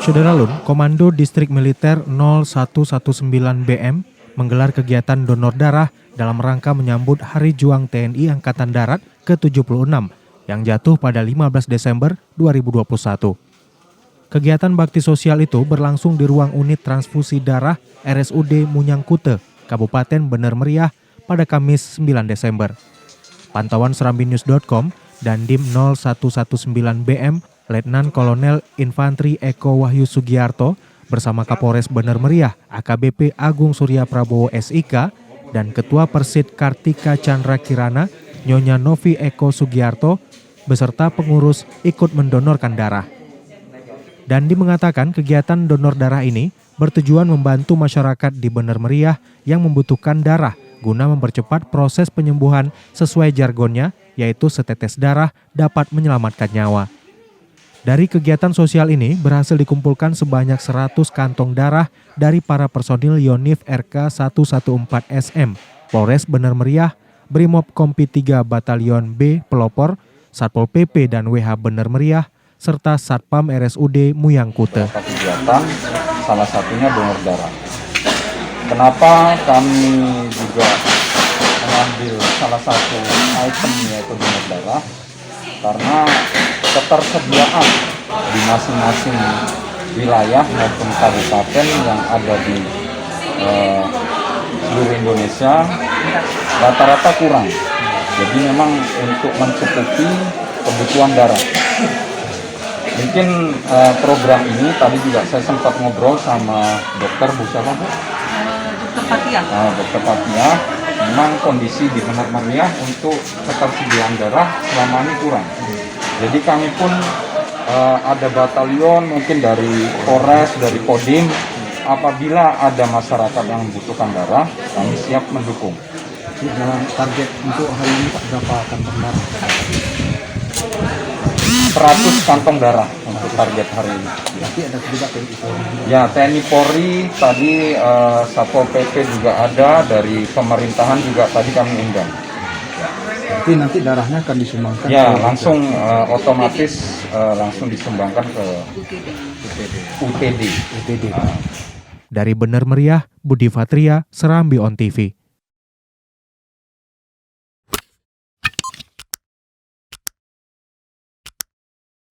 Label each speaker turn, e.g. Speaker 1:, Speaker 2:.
Speaker 1: Saudara Komando Distrik Militer 0119 BM menggelar kegiatan donor darah dalam rangka menyambut Hari Juang TNI Angkatan Darat ke-76 yang jatuh pada 15 Desember 2021. Kegiatan bakti sosial itu berlangsung di ruang unit transfusi darah RSUD Munyangkute, Kabupaten Bener Meriah pada Kamis 9 Desember. Pantauan serambinews.com dan Dim 0119 BM Letnan Kolonel Infantri Eko Wahyu Sugiarto bersama Kapolres Bener Meriah AKBP Agung Surya Prabowo SIK dan Ketua Persid Kartika Chandra Kirana Nyonya Novi Eko Sugiarto beserta pengurus ikut mendonorkan darah. Dandi mengatakan kegiatan donor darah ini bertujuan membantu masyarakat di Bener Meriah yang membutuhkan darah guna mempercepat proses penyembuhan sesuai jargonnya, yaitu setetes darah dapat menyelamatkan nyawa. Dari kegiatan sosial ini berhasil dikumpulkan sebanyak 100 kantong darah dari para personil Yonif RK 114 SM, Polres Bener Meriah, Brimob Kompi 3 Batalion B Pelopor, Satpol PP dan WH Bener Meriah, serta Satpam RSUD Munyangkute.
Speaker 2: Kegiatan salah satunya donor darah. Kenapa kami juga mengambil salah satu item yaitu donor darah? Karena ketersediaan di masing-masing wilayah maupun kabupaten yang ada di seluruh Indonesia rata-rata kurang. Jadi memang untuk mencukupi kebutuhan darah. Mungkin program ini tadi juga saya sempat ngobrol sama dokter Bu siapa Bu? Dokter Fatia. Dokter Fatia, memang kondisi di Bener Meriah untuk ketersediaan darah selama ini kurang. Jadi kami pun ada batalion mungkin dari Polres, dari Kodim, apabila ada masyarakat yang membutuhkan darah, kami siap mendukung.
Speaker 3: Dalam target untuk hari ini berapa kantong darah?
Speaker 2: 100 kantong darah untuk target hari ini.
Speaker 3: Tapi ada juga TNI Polri.
Speaker 2: Ya, TNI Polri tadi Satpol PP juga ada, dari pemerintahan juga tadi kami undang.
Speaker 3: Jadi nanti darahnya akan disumbangkan?
Speaker 2: Ya, langsung otomatis langsung disumbangkan ke UTD.
Speaker 1: Dari Bener Meriah, Budi Fatria, Serambi On TV.